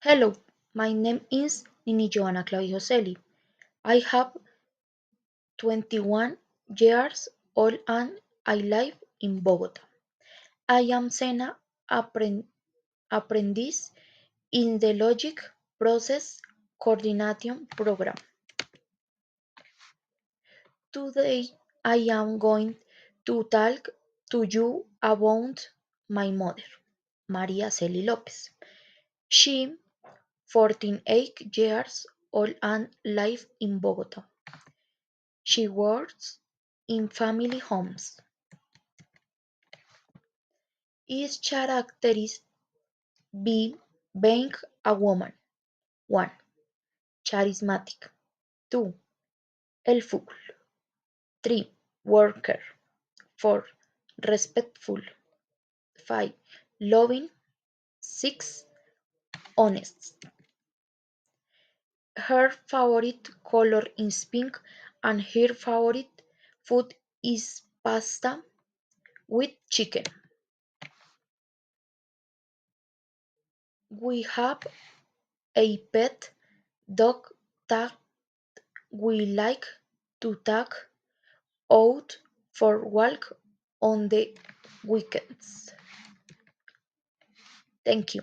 Hello, my name is Nini Joana Clavijoselli. I have 21 years old and I live in Bogota. I am SENA apprentice in the Logic Process Coordination program. Today I am going to talk to you about my mother, Maria Celi Lopez. She 48 years old and lives in Bogota. She works in family homes. Is characterized by being a woman. 1. Charismatic. 2. Helpful. 3. Worker. 4. Respectful. 5. Loving. 6. Honest. Her favorite color is pink and her favorite food is pasta with chicken. We have a pet dog that we like to take out for walk on the weekends. Thank you.